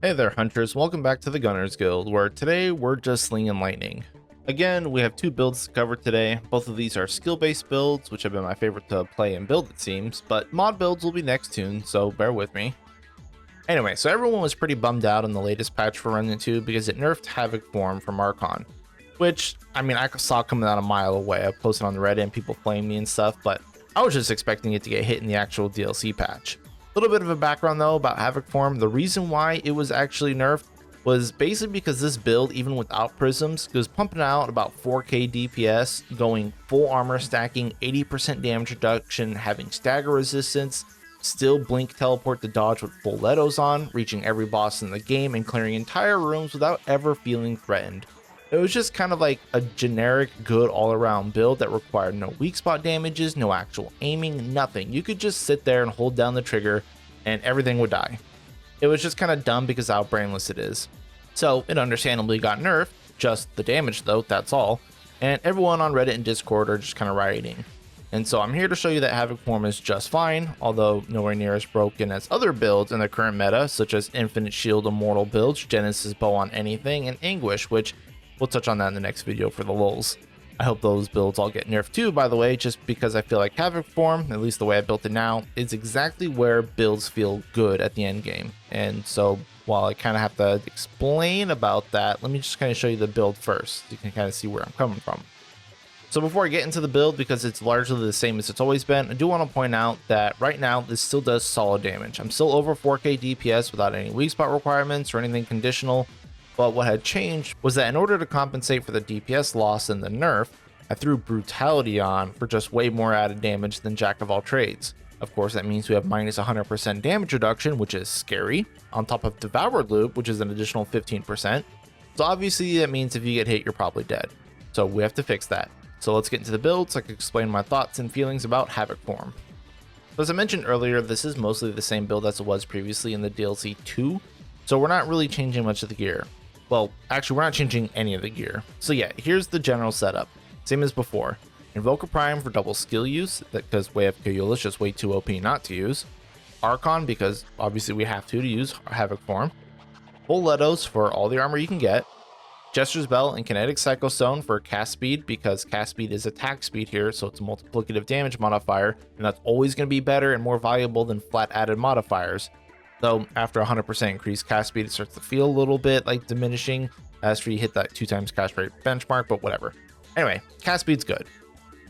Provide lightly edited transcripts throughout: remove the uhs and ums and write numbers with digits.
Hey there, hunters. Welcome back to the Gunners Guild, where today we're just slinging lightning. Again, we have two builds to cover today. Both of these are skill-based builds, which have been my favorite to play and build, it seems, but mod builds will be next soon, so bear with me. Anyway, so everyone was pretty bummed out on the latest patch for Remnant 2 because it nerfed Havoc form from Archon, which, I saw coming out a mile away. I posted on the Reddit and people flamed me and stuff, but I was just expecting it to get hit in the actual DLC patch. A little bit of a background though about Havoc form. The reason why it was actually nerfed was basically because this build, even without prisms, was pumping out about 4k DPS, going full armor stacking, 80% damage reduction, having stagger resistance, still blink teleport to dodge with full Letos on, reaching every boss in the game and clearing entire rooms without ever feeling threatened. It was just kind of like a generic good all-around build that required no weak spot damages, no actual aiming, nothing. You could just sit there and hold down the trigger and everything would die. It was just kind of dumb because of how brainless it is. So it understandably got nerfed, just the damage though, that's all. And everyone on Reddit and Discord are just kind of rioting. And so I'm here to show you that Havoc form is just fine, although nowhere near as broken as other builds in the current meta, such as Infinite Shield Immortal builds, Genesis Bow on anything, and Anguish, which we'll touch on that in the next video for the lulz. I hope those builds all get nerfed too, by the way, just because I feel like Havoc form, at least the way I built it now, is exactly where builds feel good at the end game. And so while I kind of have to explain about that, let me just kind of show you the build first. So you can kind of see where I'm coming from. So before I get into the build, because it's largely the same as it's always been, I do want to point out that right now this still does solid damage. I'm still over 4k DPS without any weak spot requirements or anything conditional. But what had changed was that in order to compensate for the DPS loss and the nerf, I threw Brutality on for just way more added damage than Jack of all trades. Of course, that means we have minus 100% damage reduction, which is scary, on top of Devoured Loop, which is an additional 15%. So obviously that means if you get hit, you're probably dead. So we have to fix that. So let's get into the build so I can explain my thoughts and feelings about Havoc form. So as I mentioned earlier, this is mostly the same build as it was previously in the DLC 2, so we're not really changing much of the gear. Well, actually, we're not changing any of the gear. So yeah, here's the general setup. Same as before. Invoker Prime for double skill use, because Way of Kayula is just way too OP not to use. Archon, because obviously we have to use Havoc form. Full Letos for all the armor you can get. Jester's Bell and Kinetic Psychostone for cast speed, because cast speed is attack speed here, so it's a multiplicative damage modifier, and that's always going to be better and more valuable than flat added modifiers. Though after 100% increased cast speed, it starts to feel a little bit like diminishing after you hit that 2x cast rate benchmark, but whatever. Anyway, cast speed's good.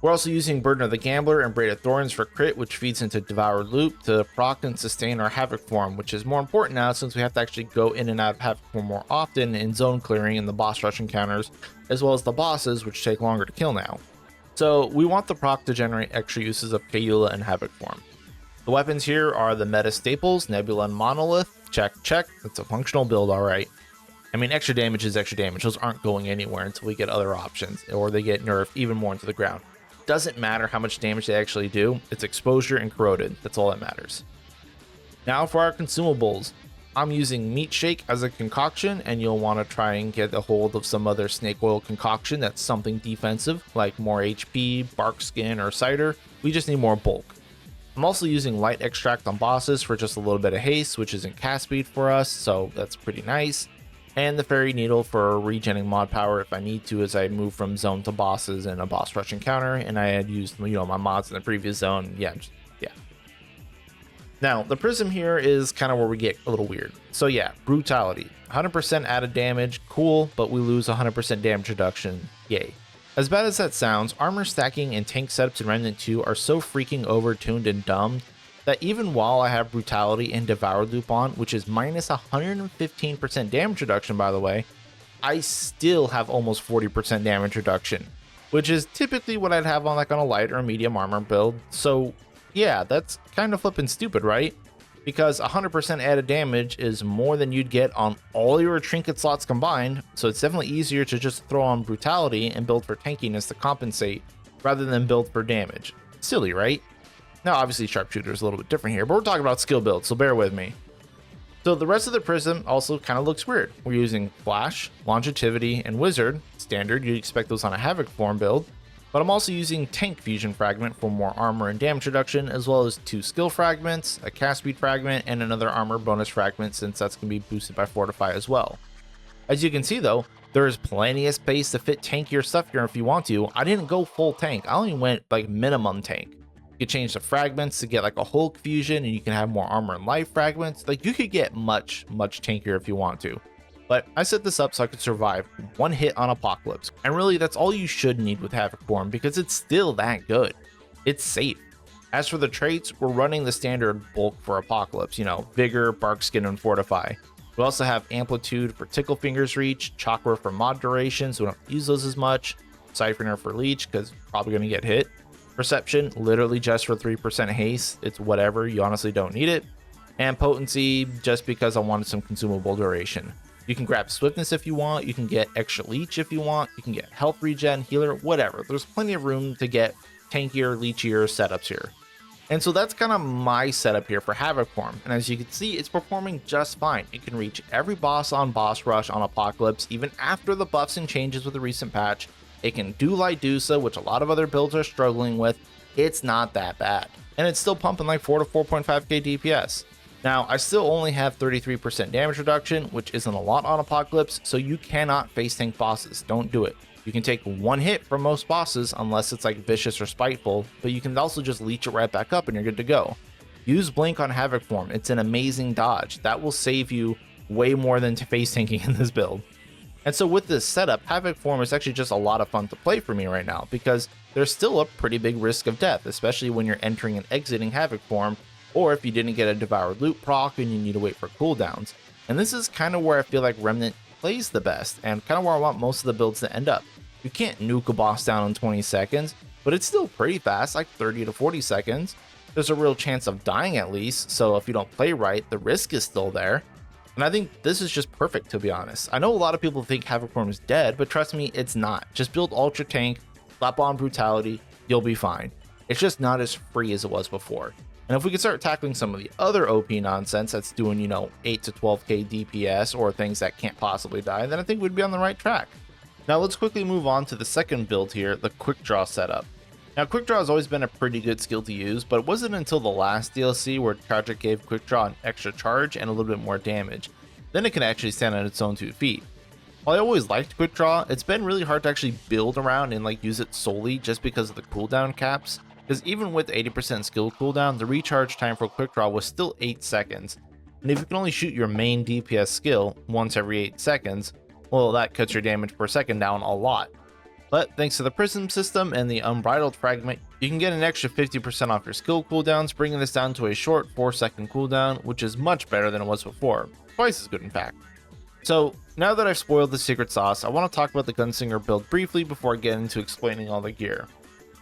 We're also using Burden of the Gambler and Braided Thorns for crit, which feeds into Devoured Loop to proc and sustain our Havoc form, which is more important now since we have to actually go in and out of Havoc form more often in zone clearing and the boss rush encounters, as well as the bosses, which take longer to kill now. So we want the proc to generate extra uses of Kayula and Havoc form. The weapons here are the meta staples, Nebula and Monolith. Check, check. It's a functional build, alright. Extra damage is extra damage. Those aren't going anywhere until we get other options, or they get nerfed even more into the ground. Doesn't matter how much damage they actually do, it's exposure and corroded. That's all that matters. Now for our consumables. I'm using Meat Shake as a concoction, and you'll want to try and get a hold of some other snake oil concoction that's something defensive, like more HP, bark skin, or cider. We just need more bulk. I'm also using Light Extract on bosses for just a little bit of haste, which isn't cast speed for us, so that's pretty nice. And the Fairy Needle for regenning mod power if I need to as I move from zone to bosses in a boss rush encounter, and I had used my mods in the previous zone. Yeah. Now, the prism here is kind of where we get a little weird. So yeah, Brutality. 100% added damage, cool, but we lose 100% damage reduction, yay. As bad as that sounds, armor stacking and tank setups in Remnant 2 are so freaking overtuned and dumb that even while I have Brutality and Devoured Loop on, which is minus 115% damage reduction by the way, I still have almost 40% damage reduction, which is typically what I'd have on a light or medium armor build. So yeah, that's kind of flippin' stupid, right? Because 100% added damage is more than you'd get on all your trinket slots combined, so it's definitely easier to just throw on Brutality and build for tankiness to compensate, rather than build for damage. Silly, right? Now obviously Sharpshooter is a little bit different here, but we're talking about skill builds, so bear with me. So the rest of the prism also kind of looks weird. We're using Flash, Longevity, and Wizard. Standard, you'd expect those on a Havoc form build. But I'm also using Tank Fusion Fragment for more armor and damage reduction, as well as 2 skill fragments, a cast speed fragment, and another armor bonus fragment since that's going to be boosted by Fortify as well. As you can see though, there is plenty of space to fit tankier stuff here if you want to. I didn't go full tank, I only went like minimum tank. You could change the fragments to get like a Hulk fusion, and you can have more armor and life fragments. Like you could get much tankier if you want to. But I set this up so I could survive 1 hit on Apocalypse, and really that's all you should need with Havoc form because it's still that good. It's safe. As for the traits, we're running the standard bulk for Apocalypse, you know, Vigor, Bark Skin, and Fortify. We also have Amplitude for Tickle Fingers Reach, Chakra for mod duration, so we don't use those as much, Siphoner for Leech because probably going to get hit, Perception literally just for 3% haste, it's whatever, you honestly don't need it, and Potency just because I wanted some consumable duration. You can grab Swiftness if you want, you can get extra Leech if you want, you can get Health Regen, Healer, whatever. There's plenty of room to get tankier, leechier setups here. And so that's kind of my setup here for Havoc form, and as you can see, it's performing just fine. It can reach every boss on Boss Rush on Apocalypse, even after the buffs and changes with the recent patch. It can do Lydusa, which a lot of other builds are struggling with. It's not that bad, and it's still pumping like 4 to 4.5k DPS. Now, I still only have 33% damage reduction, which isn't a lot on Apocalypse, so you cannot face tank bosses. Don't do it. You can take 1 hit from most bosses unless it's like Vicious or Spiteful, but you can also just leech it right back up and you're good to go. Use Blink on Havoc form. It's an amazing dodge. That will save you way more than face tanking in this build. And so with this setup, Havoc form is actually just a lot of fun to play for me right now because there's still a pretty big risk of death, especially when you're entering and exiting Havoc form, or if you didn't get a Devoured Loot proc and you need to wait for cooldowns. And this is kind of where I feel like Remnant plays the best, and kind of where I want most of the builds to end up. You can't nuke a boss down in 20 seconds, but it's still pretty fast, like 30 to 40 seconds. There's a real chance of dying at least, so if you don't play right, the risk is still there. And I think this is just perfect, to be honest. I know a lot of people think Havoc form is dead, but trust me, it's not. Just build Ultra Tank, slap on Brutality, you'll be fine. It's just not as free as it was before. And if we could start tackling some of the other OP nonsense that's doing, you know, 8 to 12k DPS or things that can't possibly die, then I think we'd be on the right track. Now let's quickly move on to the second build here, the Quickdraw setup. Now Quickdraw has always been a pretty good skill to use, but it wasn't until the last DLC where Tragic gave Quickdraw an extra charge and a little bit more damage. Then it can actually stand on its own 2 feet. While I always liked Quickdraw, it's been really hard to actually build around and like use it solely just because of the cooldown caps. Because even with 80% skill cooldown, the recharge time for Quickdraw was still 8 seconds. And if you can only shoot your main DPS skill once every 8 seconds, well, that cuts your damage per second down a lot. But thanks to the Prism system and the Unbridled Fragment, you can get an extra 50% off your skill cooldowns, bringing this down to a short 4-second cooldown, which is much better than it was before. Twice as good, in fact. So, now that I've spoiled the secret sauce, I want to talk about the Gunslinger build briefly before I get into explaining all the gear.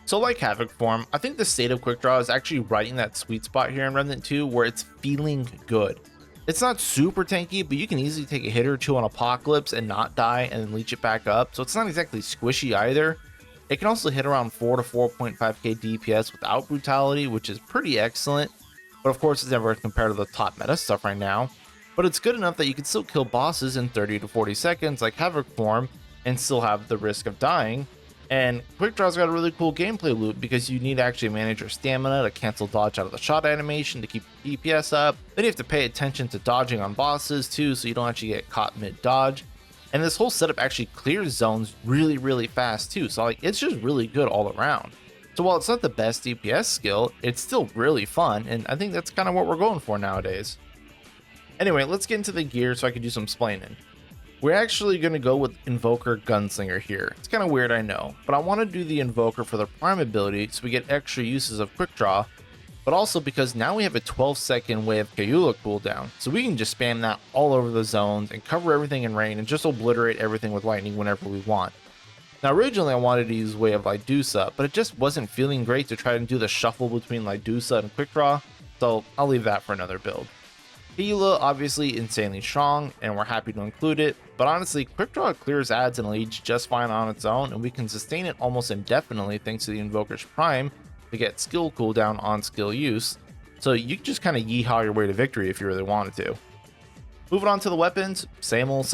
So like Havoc form, I think the state of Quickdraw is actually right in that sweet spot here in Remnant 2 where it's feeling good. It's not super tanky, but you can easily take a hit or 2 on Apocalypse and not die and then leech it back up, so it's not exactly squishy either. It can also hit around 4 to 4.5k DPS without Brutality, which is pretty excellent, but of course it's never compared to the top meta stuff right now. But it's good enough that you can still kill bosses in 30 to 40 seconds like Havoc form and still have the risk of dying. And Quickdraw's got a really cool gameplay loop because you need to actually manage your stamina to cancel dodge out of the shot animation to keep your DPS up. Then you have to pay attention to dodging on bosses too, so you don't actually get caught mid-dodge. And this whole setup actually clears zones really fast too, so like it's just really good all around. So while it's not the best DPS skill, it's still really fun, and I think that's kind of what we're going for nowadays. Anyway, let's get into the gear so I can do some explaining. We're actually going to go with Invoker Gunslinger here. It's kind of weird, I know, but I want to do the Invoker for the Prime ability so we get extra uses of Quickdraw, but also because now we have a 12-second wave Kayula cooldown, so we can just spam that all over the zones and cover everything in rain and just obliterate everything with lightning whenever we want. Now originally I wanted to use Way of Lydusa, but it just wasn't feeling great to try and do the shuffle between Lydusa and Quickdraw, so I'll leave that for another build. Kayula obviously insanely strong, and we're happy to include it, but honestly Quickdraw clears ads and leads just fine on its own, and we can sustain it almost indefinitely thanks to the Invoker's Prime to get skill cooldown on skill use, so you can just kind of yeehaw your way to victory if you really wanted to. Moving on to the weapons, same old,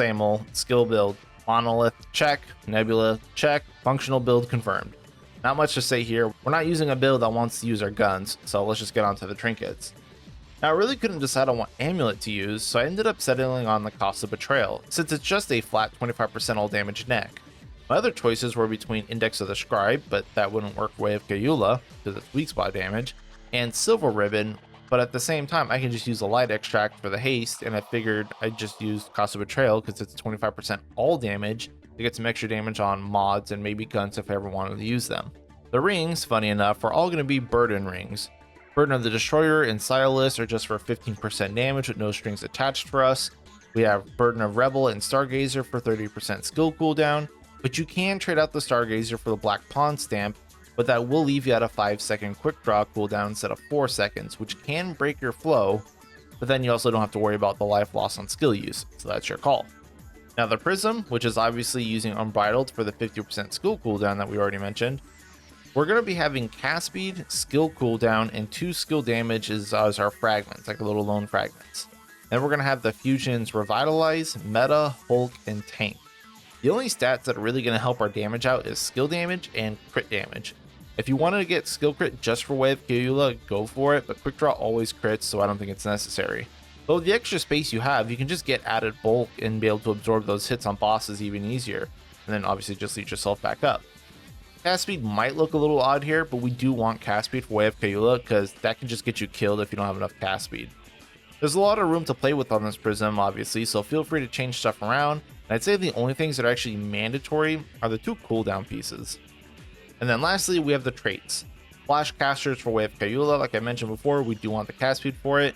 skill build, Monolith, check, Nebula, check, functional build confirmed. Not much to say here. We're not using a build that wants to use our guns, so let's just get onto the trinkets. Now, I really couldn't decide on what amulet to use, so I ended up settling on the Cost of Betrayal, since it's just a flat 25% all damage neck. My other choices were between Index of the Scribe, but that wouldn't work Way of Kayula, because it's weak spot damage, and Silver Ribbon, but at the same time, I can just use a Light Extract for the haste, and I figured I'd just use Cost of Betrayal because it's 25% all damage to get some extra damage on mods and maybe guns if I ever wanted to use them. The rings, funny enough, are all going to be Burden rings. Burden of the Destroyer and Silas are just for 15% damage with no strings attached for us. We have Burden of Rebel and Stargazer for 30% skill cooldown, but you can trade out the Stargazer for the Black Pawn stamp, but that will leave you at a 5-second quick draw cooldown instead of 4 seconds, which can break your flow, but then you also don't have to worry about the life loss on skill use, so that's your call. Now the Prism, which is obviously using Unbridled for the 50% skill cooldown that we already mentioned, we're going to be having cast speed, skill cooldown, and 2 skill damage as our fragments, like little lone fragments. Then we're going to have the fusions Revitalize, Meta, Hulk, and Tank. The only stats that are really going to help our damage out is skill damage and crit damage. If you wanted to get skill crit just for Way of Kayula, go for it, but Quickdraw always crits, so I don't think it's necessary. But with the extra space you have, you can just get added bulk and be able to absorb those hits on bosses even easier, and then obviously just lead yourself back up. Cast speed might look a little odd here, but we do want cast speed for Way of Kayula because that can just get you killed if you don't have enough cast speed. There's a lot of room to play with on this Prism, obviously, so feel free to change stuff around. And I'd say the only things that are actually mandatory are the 2 cooldown pieces. And then lastly, we have the traits. Flash Casters for Way of Kayula, like I mentioned before, we do want the cast speed for it,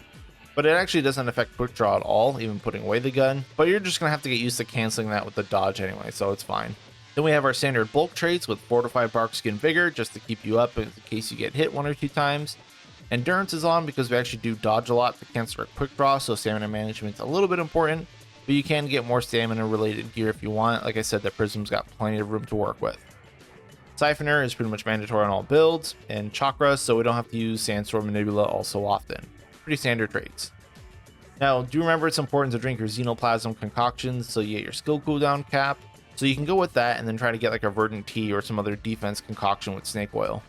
but it actually doesn't affect quick draw at all, even putting away the gun. But you're just going to have to get used to canceling that with the dodge anyway, so it's fine. Then we have our standard bulk traits with Fortified Barkskin Vigor, just to keep you up in case you get hit 1 or 2 times. Endurance is on because we actually do dodge a lot to cancel our quick draw, so stamina management's a little bit important, but you can get more stamina related gear if you want. Like I said, the Prism's got plenty of room to work with. Siphoner is pretty much mandatory on all builds, and Chakra, so we don't have to use Sandstorm and Nebula all so often. Pretty standard traits. Now, do remember it's important to drink your Xenoplasm concoctions so you get your skill cooldown cap, so you can go with that and then try to get like a Verdant Tea or some other defense concoction with Snake Oil.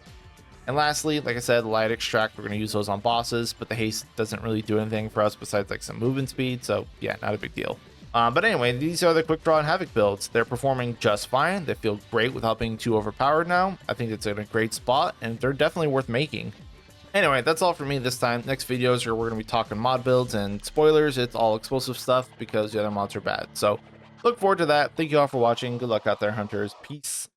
And lastly, like I said, Light Extract, we're going to use those on bosses, but the haste doesn't really do anything for us besides like some movement speed, so yeah, not a big deal. But anyway, these are the Quickdraw and Havoc builds. They're performing just fine. They feel great without being too overpowered now. I think it's in a great spot, and they're definitely worth making. Anyway, that's all for me this time. Next videos are we're going to be talking mod builds, and spoilers, it's all explosive stuff because the other mods are bad. So look forward to that. Thank you all for watching. Good luck out there, hunters. Peace.